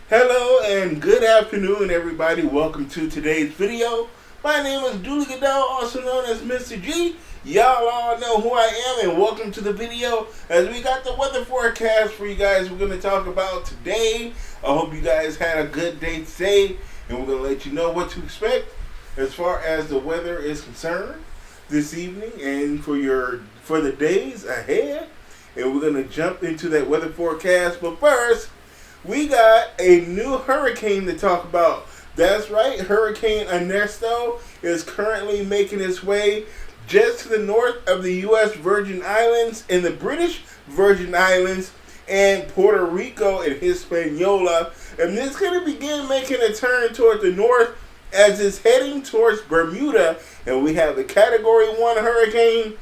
Hello and good afternoon, everybody. Welcome to today's video. My name is Dooley Goodell, also known as Mr. G. Y'all all know who I am, and welcome to the video as we got the weather forecast for you guys. We're going to talk about today. I hope you guys had a good day today, and we're going to let you know what to expect as far as the weather is concerned this evening and for the days ahead. And we're going to jump into that weather forecast, but first, we got a new hurricane to talk about. That's right, Hurricane Ernesto is currently making its way just to the north of the U.S. Virgin Islands and the British Virgin Islands and Puerto Rico and Hispaniola. And it's going to begin making a turn toward the north as it's heading towards Bermuda. And we have the Category 1 hurricane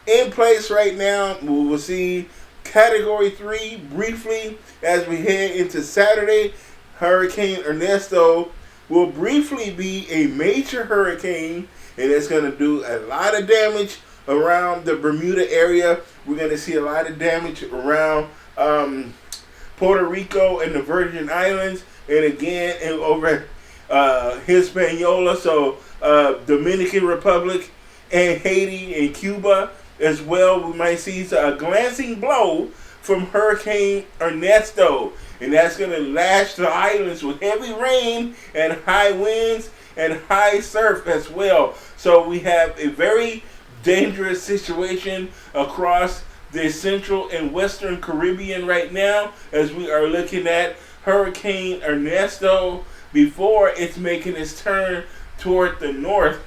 in place right now. We will see Category 3 briefly as we head into Saturday. Hurricane Ernesto will briefly be a major hurricane, and it's going to do a lot of damage around the Bermuda area. We're going to see a lot of damage around Puerto Rico and the Virgin Islands, and again over Hispaniola, so Dominican Republic and Haiti and Cuba as well. We might see a glancing blow from Hurricane Ernesto, and that's going to lash the islands with heavy rain and high winds and high surf as well. So we have a very dangerous situation across the central and western Caribbean right now as we are looking at Hurricane Ernesto before it's making its turn toward the north.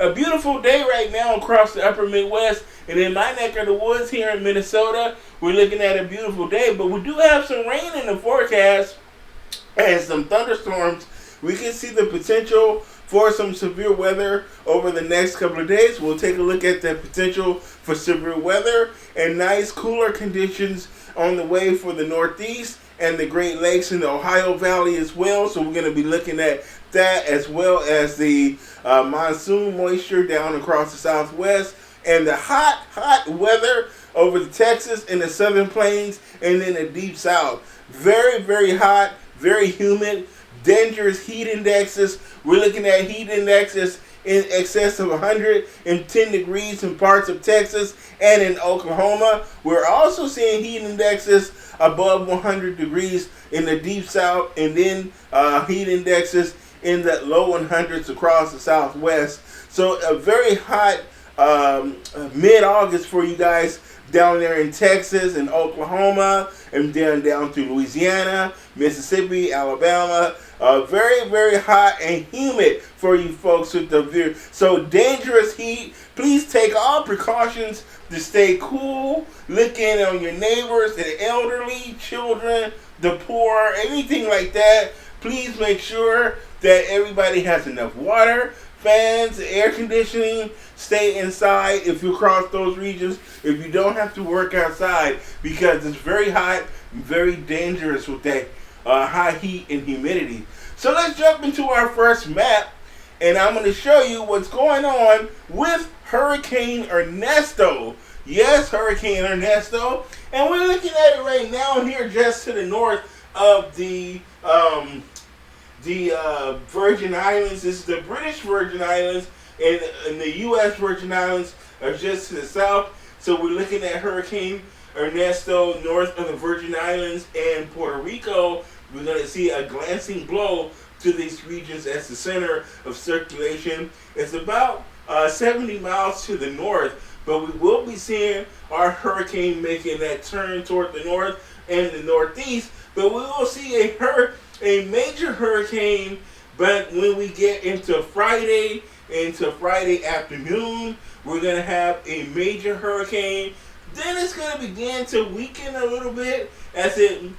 A beautiful day right now across the upper Midwest, and in my neck of the woods here in Minnesota, we're looking at a beautiful day, but we do have some rain in the forecast and some thunderstorms. We can see the potential for some severe weather over the next couple of days. We'll take a look at the potential for severe weather and nice cooler conditions on the way for the Northeast and the Great Lakes and the Ohio Valley as well. So we're going to be looking at that as well as the monsoon moisture down across the Southwest and the hot weather over the Texas and the Southern Plains and then the Deep South. Very, very hot, very humid, dangerous heat indexes. We're looking at heat indexes in excess of 110 degrees in parts of Texas and in Oklahoma. We're also seeing heat indexes above 100 degrees in the Deep South, and then heat indexes in the low 100s across the Southwest. So a very hot mid-August for you guys down there in Texas and Oklahoma, and then down through Louisiana, Mississippi, Alabama. Very, very hot and humid for you folks with the so dangerous heat. Please take all precautions to stay cool. Look in on your neighbors, the elderly, children, the poor, anything like that. Please make sure that everybody has enough water, fans, air conditioning. Stay inside if you cross those regions, if you don't have to work outside, because it's very hot and very dangerous with that high heat and humidity. So let's jump into our first map, and I'm going to show you what's going on with Hurricane Ernesto. Yes, Hurricane Ernesto, and we're looking at it right now here just to the north of the Virgin Islands. This is the British Virgin Islands, and the U.S. Virgin Islands are just to the south. So we're looking at Hurricane Ernesto north of the Virgin Islands and Puerto Rico. We're going to see a glancing blow to these regions as the center of circulation. It's about 70 miles to the north, but we will be seeing our hurricane making that turn toward the north and the northeast. But we will see a major hurricane, but when we get into Friday afternoon, we're going to have a major hurricane. Then it's going to begin to weaken a little bit as it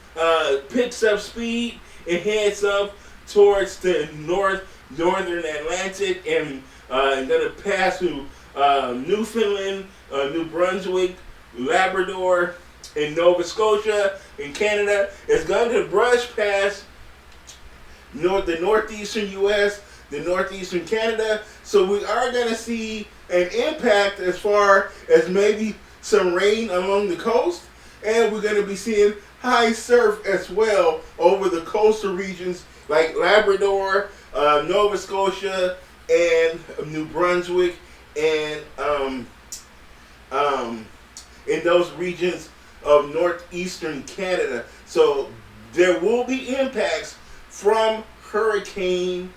picks up speed and heads up towards the northern Atlantic and going to pass through Newfoundland, New Brunswick, Labrador, and Nova Scotia in Canada. It's going to brush past the northeastern U.S., the northeastern Canada. So we are going to see an impact as far as maybe some rain along the coast, and we're going to be seeing high surf as well over the coast coastal regions like Labrador, Nova Scotia, and New Brunswick, and in those regions of northeastern Canada. So there will be impacts from Hurricane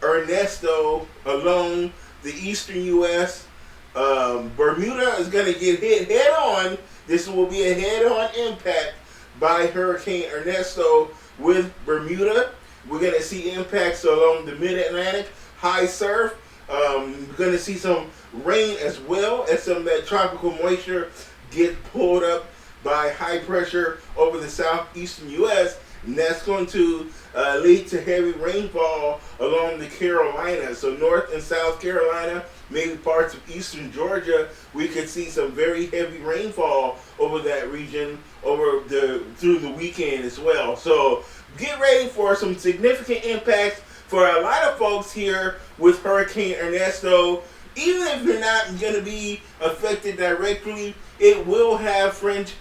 Ernesto along the eastern U.S. Bermuda is going to get hit head on. This will be a head-on impact by Hurricane Ernesto with Bermuda. We're going to see impacts along the mid-Atlantic, high surf. We're going to see some rain as well as some of that tropical moisture get pulled up by high pressure over the southeastern U.S. And that's going to lead to heavy rainfall along the Carolinas. So North and South Carolina, maybe parts of eastern Georgia, we could see some very heavy rainfall over that region through the weekend as well. So get ready for some significant impacts for a lot of folks here with Hurricane Ernesto. Even if you're not going to be affected directly, it will have fringe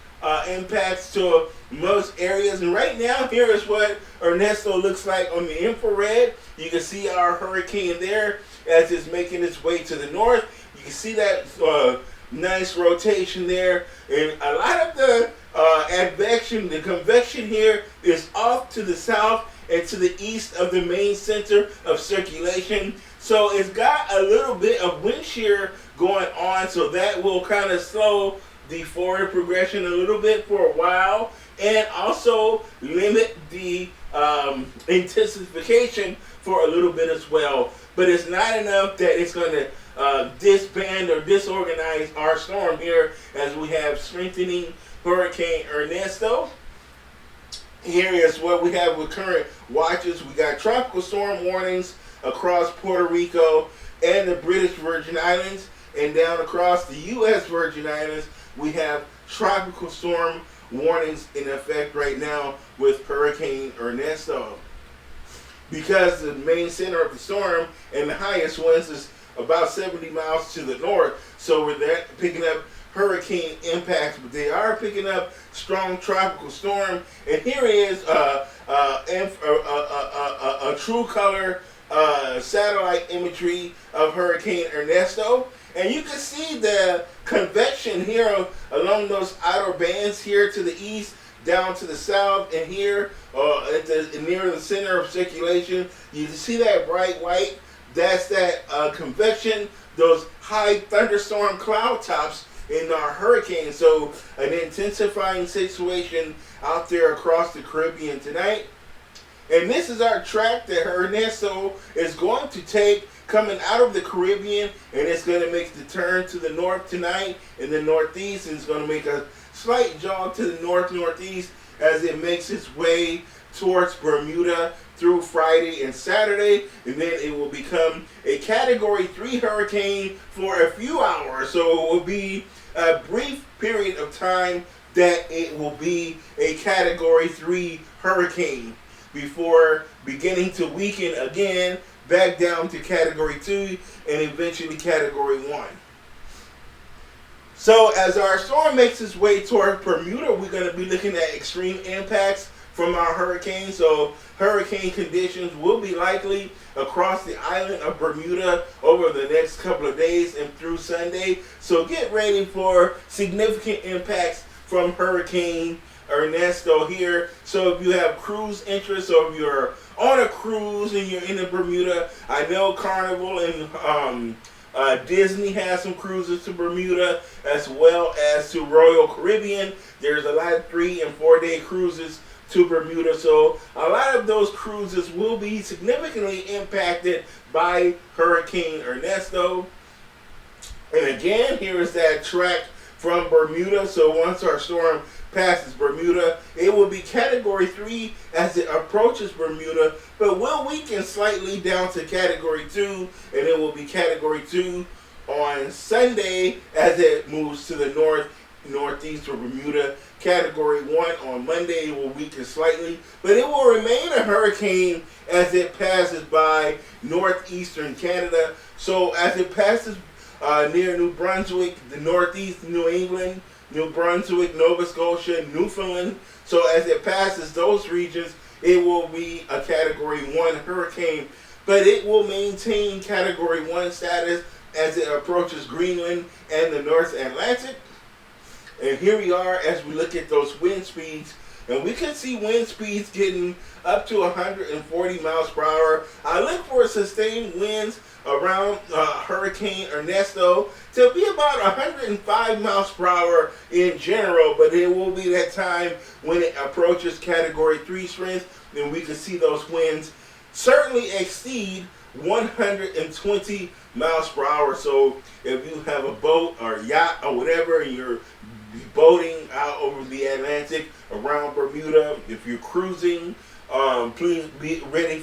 impacts to most areas. And right now, here is what Ernesto looks like on the infrared. You can see our hurricane there as it's making its way to the north. You can see that nice rotation there. And a lot of the advection, the convection here is off to the south and to the east of the main center of circulation. So it's got a little bit of wind shear going on, so that will kind of slow the forward progression a little bit for a while, and also limit the intensification for a little bit as well. But it's not enough that it's going to disband or disorganize our storm here, as we have strengthening Hurricane Ernesto. Here is what we have with current watches. We got tropical storm warnings across Puerto Rico and the British Virgin Islands, and down across the U.S. Virgin Islands, we have tropical storm warnings in effect right now with Hurricane Ernesto. Because the main center of the storm and the highest winds is about 70 miles to the north, so we're there picking up hurricane impacts, but they are picking up strong tropical storm. And here is a true color satellite imagery of Hurricane Ernesto. And you can see the convection here along those outer bands here to the east, down to the south, and here near the center of circulation. You can see that bright white. That's that convection, those high thunderstorm cloud tops in our hurricane. So an intensifying situation out there across the Caribbean tonight. And this is our track that Ernesto is going to take coming out of the Caribbean, and it's going to make the turn to the north tonight in the northeast, and it's going to make a slight jog to the northeast as it makes its way towards Bermuda through Friday and Saturday, and then it will become a Category 3 hurricane for a few hours. So it will be a brief period of time that it will be a Category 3 hurricane before beginning to weaken again back down to Category 2 and eventually Category 1. So as our storm makes its way toward Bermuda, we're going to be looking at extreme impacts from our hurricane. So hurricane conditions will be likely across the island of Bermuda over the next couple of days and through Sunday. So get ready for significant impacts from Hurricane Ernesto here. So if you have cruise interest, or if you're on a cruise and you're in the Bermuda, I know Carnival and Disney has some cruises to Bermuda, as well as to Royal Caribbean. There's a lot of 3 and 4 day cruises to Bermuda. So a lot of those cruises will be significantly impacted by Hurricane Ernesto. And again, here is that track from Bermuda. So once our storm passes Bermuda, it will be Category 3 as it approaches Bermuda, but will weaken slightly down to Category 2, and it will be Category 2 on Sunday as it moves to the northeast of Bermuda. Category 1 on Monday, it will weaken slightly, but it will remain a hurricane as it passes by northeastern Canada. So as it passes near New Brunswick, the northeast New England, New Brunswick, Nova Scotia, Newfoundland. So as it passes those regions, it will be a Category 1 hurricane, but it will maintain Category 1 status as it approaches Greenland and the North Atlantic. And here we are as we look at those wind speeds, and we can see wind speeds getting up to 140 miles per hour. I look for sustained winds around Hurricane Ernesto to be about 105 miles per hour in general, but it will be that time when it approaches Category 3 strength, and we can see those winds certainly exceed 120 miles per hour. So if you have a boat or yacht or whatever, and you're boating out over the Atlantic around Bermuda, if you're cruising, please be ready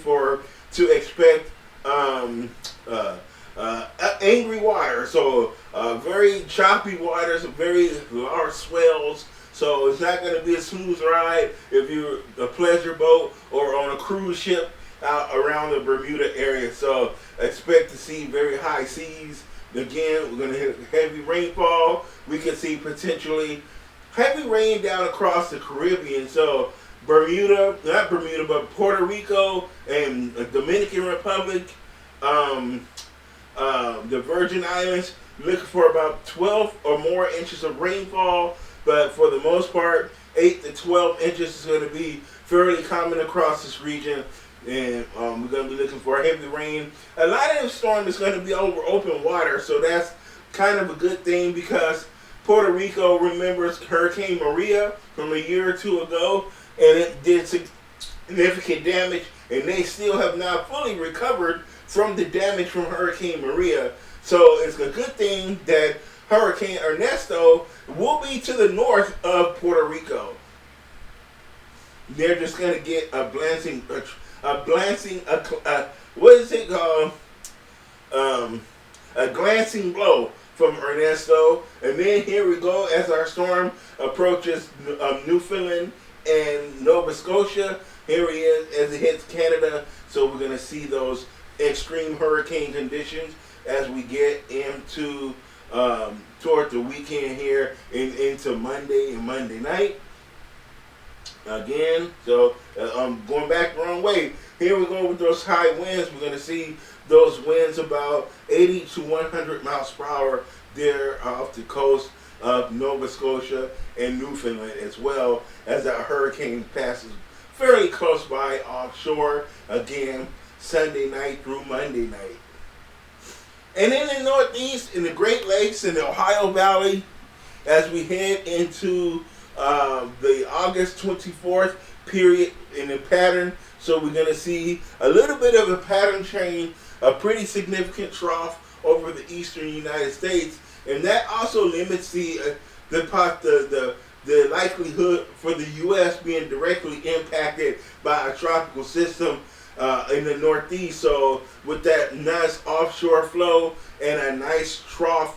to expect angry water. So very choppy waters, very large swells. So it's not going to be a smooth ride if you're a pleasure boat or on a cruise ship out around the Bermuda area. So expect to see very high seas. Again, we're going to hit heavy rainfall. We can see potentially heavy rain down across the Caribbean. So Bermuda, not Bermuda, but Puerto Rico and Dominican Republic, the Virgin Islands, looking for about 12 or more inches of rainfall. But for the most part, 8 to 12 inches is going to be fairly common across this region. And we're going to be looking for heavy rain. A lot of the storm is going to be over open water, so that's kind of a good thing, because Puerto Rico remembers Hurricane Maria from a year or two ago, and it did significant damage, and they still have not fully recovered from the damage from Hurricane Maria. So it's a good thing that Hurricane Ernesto will be to the north of Puerto Rico. They're just going to get a glancing blow from Ernesto. And then here we go as our storm approaches Newfoundland and Nova Scotia. Here he is as it hits Canada. So we're going to see those extreme hurricane conditions as we get into toward the weekend here and into Monday and Monday night. Again, so I'm going back the wrong way. Here we go with those high winds. We're going to see those winds about 80 to 100 miles per hour there off the coast of Nova Scotia and Newfoundland, as well as our hurricane passes fairly close by offshore, again, Sunday night through Monday night. And in the Northeast, in the Great Lakes, in the Ohio Valley, as we head into the August 24th period in the pattern. So we're going to see a little bit of a pattern change, a pretty significant trough over the eastern United States, and that also limits the likelihood for the U.S. being directly impacted by a tropical system in the Northeast. So with that nice offshore flow and a nice trough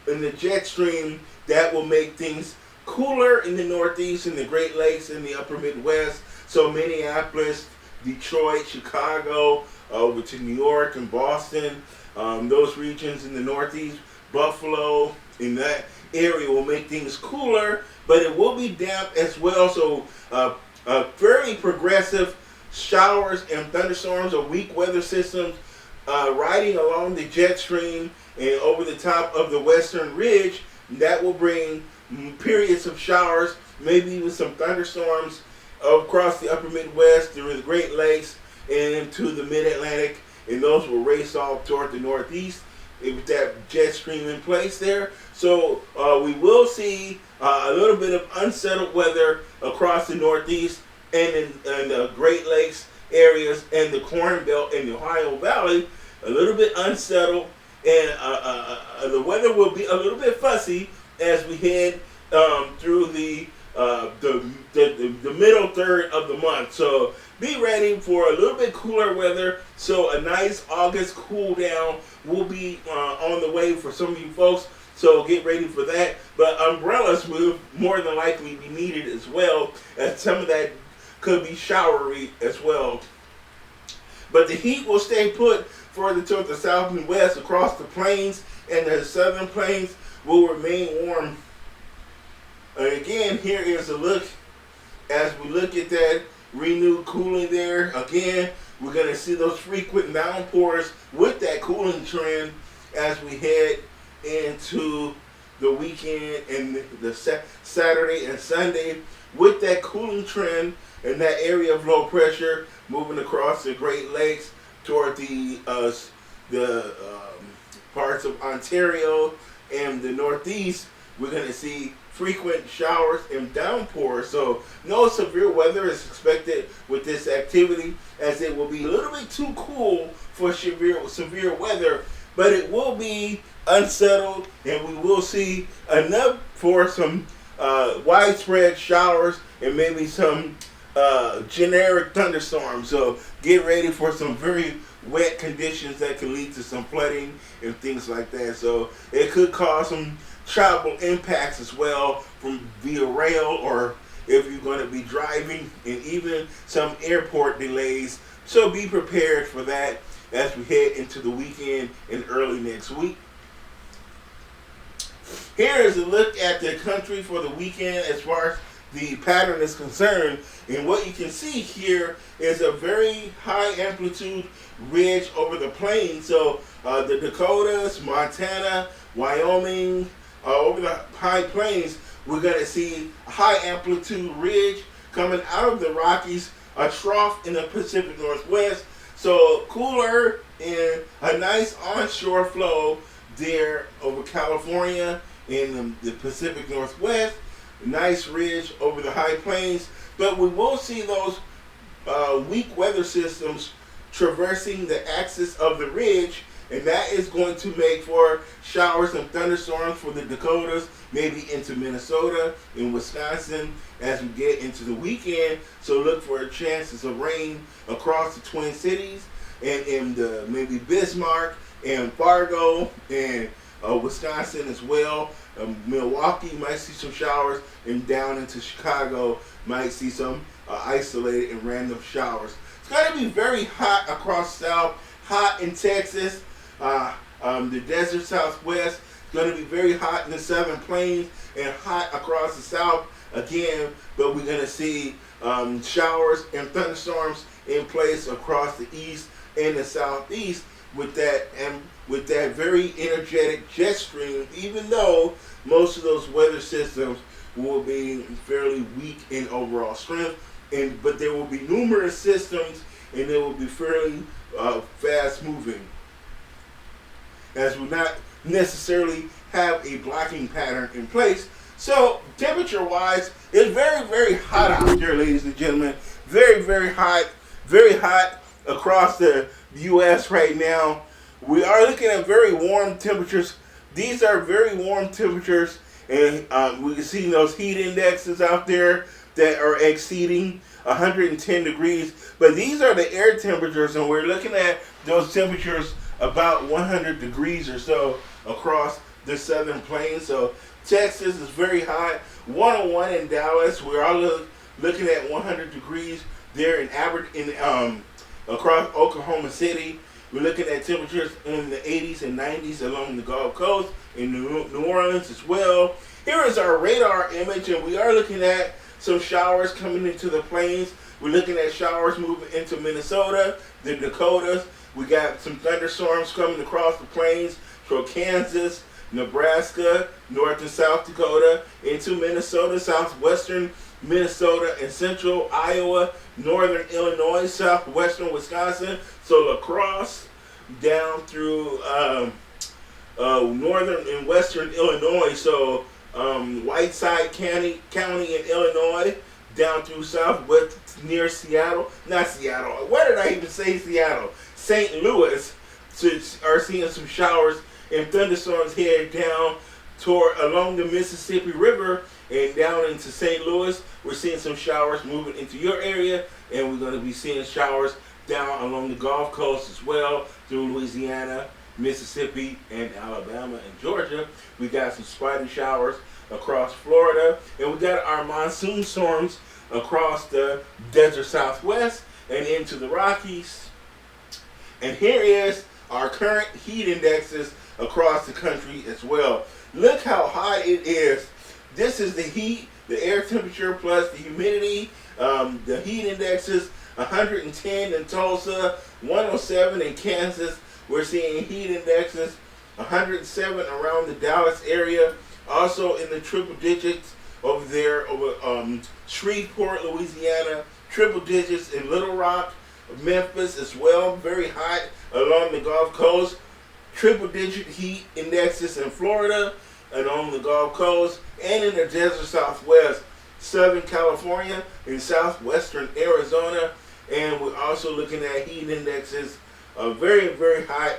in the jet stream, that will make things cooler in the Northeast, in the Great Lakes, in the upper Midwest. So Minneapolis, Detroit, Chicago, over to New York and Boston, those regions in the Northeast, Buffalo, in that area will make things cooler, but it will be damp as well. So fairly progressive showers and thunderstorms or weak weather systems riding along the jet stream and over the top of the western ridge. That will bring periods of showers, maybe even some thunderstorms across the upper Midwest through the Great Lakes and into the mid-Atlantic, and those will race off toward the Northeast with that jet stream in place there. So we will see a little bit of unsettled weather across the Northeast and in the Great Lakes areas and the Corn Belt and the Ohio Valley, a little bit unsettled, and the weather will be a little bit fussy as we head through the middle third of the month. So be ready for a little bit cooler weather. So a nice August cool down will be on the way for some of you folks. So get ready for that. But umbrellas will more than likely be needed as well, as some of that could be showery as well. But the heat will stay put further toward the south and west across the plains, and the southern plains will remain warm. And again, here is a look as we look at that renewed cooling there. Again, we're going to see those frequent downpours with that cooling trend as we head into the weekend and the Saturday and Sunday, with that cooling trend and that area of low pressure moving across the Great Lakes toward the parts of Ontario and the Northeast. We're going to see frequent showers and downpours. So no severe weather is expected with this activity, as it will be a little bit too cool for severe weather, but it will be unsettled, and we will see enough for some widespread showers and maybe some generic thunderstorms. So get ready for some very wet conditions that can lead to some flooding and things like that. So it could cause some travel impacts as well from via rail, or if you're going to be driving, and even some airport delays. So be prepared for that as we head into the weekend and early next week. Here is a look at the country for the weekend as far as the pattern is concerned. And what you can see here is a very high amplitude ridge over the plains. So the Dakotas, Montana, Wyoming, over the high plains, we're going to see a high amplitude ridge coming out of the Rockies, a trough in the Pacific Northwest. So cooler and a nice onshore flow there over California in the Pacific Northwest. Nice ridge over the high plains. But we will see those weak weather systems traversing the axis of the ridge, and that is going to make for showers and thunderstorms for the Dakotas, maybe into Minnesota and Wisconsin as we get into the weekend. So look for chances of rain across the Twin Cities and in the maybe Bismarck and Fargo and Wisconsin as well. Milwaukee might see some showers, and down into Chicago might see some isolated and random showers. It's going to be very hot across South, hot in Texas, the desert Southwest. It's going to be very hot in the Southern Plains and hot across the South again, but we're going to see showers and thunderstorms in place across the East and the Southeast with that very energetic jet stream, even though most of those weather systems will be fairly weak in overall strength, but there will be numerous systems, and they will be fairly fast moving, as we not necessarily have a blocking pattern in place. So temperature wise, it's very, very hot out there, ladies and gentlemen. Very, very hot across the U.S. right now. We are looking at very warm temperatures. These are very warm temperatures, and we can see those heat indexes out there that are exceeding 110 degrees. But these are the air temperatures, and we're looking at those temperatures about 100 degrees or so across the southern plains. So Texas is very hot. 101 in Dallas. We're all looking at 100 degrees there across Oklahoma City. We're looking at temperatures in the 80s and 90s along the Gulf Coast, in New Orleans as well. Here is our radar image, and we are looking at some showers coming into the plains. We're looking at showers moving into Minnesota, the Dakotas. We got some thunderstorms coming across the plains from Kansas, Nebraska, North and South Dakota, into Minnesota, southwestern Minnesota, and central Iowa, northern Illinois, southwestern Wisconsin, so La Crosse, down through northern and western Illinois, so Whiteside County in Illinois, down through southwest near Seattle, not Seattle, why did I even say Seattle? St. Louis, are seeing some showers and thunderstorms head down along the Mississippi River and down into St. Louis. We're seeing some showers moving into your area, and we're going to be seeing showers down along the Gulf Coast as well, through Louisiana, Mississippi, and Alabama and Georgia. We got some spotty showers across Florida, and we got our monsoon storms across the desert Southwest and into the Rockies. And here is our current heat indexes across the country as well. Look how high it is. This is the heat, the air temperature plus the humidity. The heat index is 110 in Tulsa, 107 in Kansas. We're seeing heat indexes 107 around the Dallas area. Also in the triple digits over there over Shreveport, Louisiana. Triple digits in Little Rock, Memphis as well. Very hot along the Gulf Coast. Triple digit heat indexes in Florida and on the Gulf Coast and in the desert Southwest, Southern California and southwestern Arizona. And we're also looking at heat indexes very, very hot.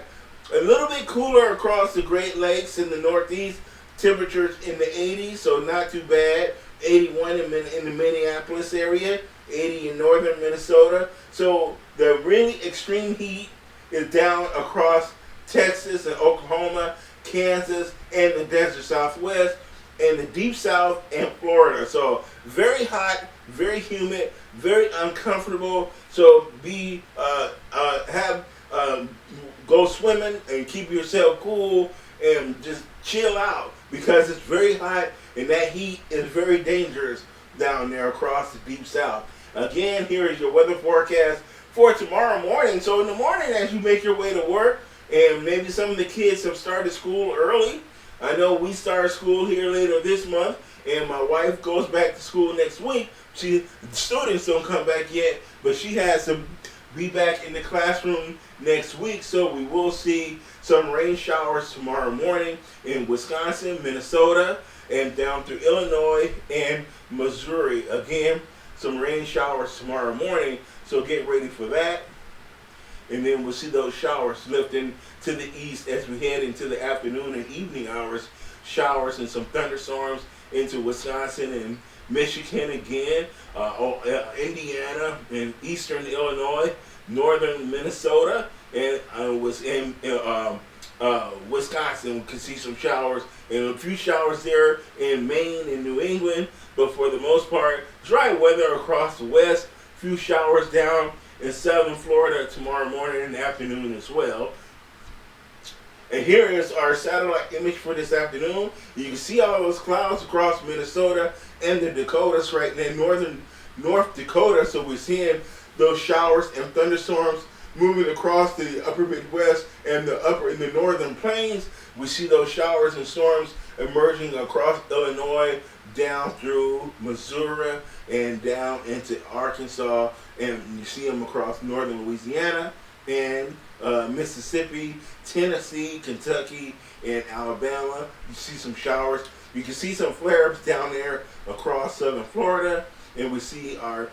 A little bit cooler across the Great Lakes in the Northeast. Temperatures in the 80s, so not too bad. 81 in the Minneapolis area, 80 in northern Minnesota. So the really extreme heat is down across Texas and Oklahoma, Kansas, and the desert Southwest, and the deep South and Florida. So very hot, very humid, very uncomfortable. So go swimming and keep yourself cool and just chill out because it's very hot and that heat is very dangerous down there across the deep South. Again, here is your weather forecast for tomorrow morning. So in the morning as you make your way to work, and maybe some of the kids have started school early. I know we start school here later this month, and my wife goes back to school next week. The students don't come back yet, but she has to be back in the classroom next week. So we will see some rain showers tomorrow morning in Wisconsin, Minnesota, and down through Illinois and Missouri. Again, some rain showers tomorrow morning, so get ready for that. And then we'll see those showers lifting to the east as we head into the afternoon and evening hours. Showers and some thunderstorms into Wisconsin and Michigan again, Indiana and eastern Illinois, northern Minnesota, and Wisconsin. We can see some showers and a few showers there in Maine and New England, but for the most part, dry weather across the west. Few showers down in southern Florida tomorrow morning and afternoon as well. And here is our satellite image for this afternoon. You can see all those clouds across Minnesota and the Dakotas right there, North Dakota. So we're seeing those showers and thunderstorms moving across the upper Midwest and in the northern plains. We see those showers and storms emerging across Illinois, down through Missouri and down into Arkansas, and you see them across northern Louisiana and Mississippi, Tennessee, Kentucky, and Alabama. You see some showers. You can see some flare-ups down there across southern Florida, and we see our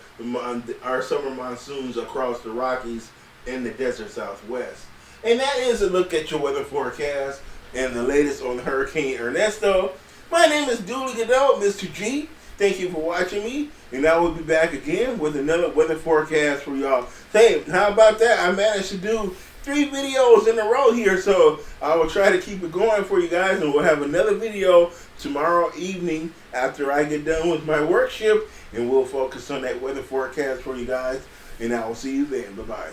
summer monsoons across the Rockies and the desert Southwest. And that is a look at your weather forecast and the latest on Hurricane Ernesto. My name is Dooley Godot, Mr. G. Thank you for watching me, and I will be back again with another weather forecast for y'all. Hey, how about that? I managed to do 3 videos in a row here, so I will try to keep it going for you guys, and we'll have another video tomorrow evening after I get done with my work shift, and we'll focus on that weather forecast for you guys, and I will see you then. Bye-bye.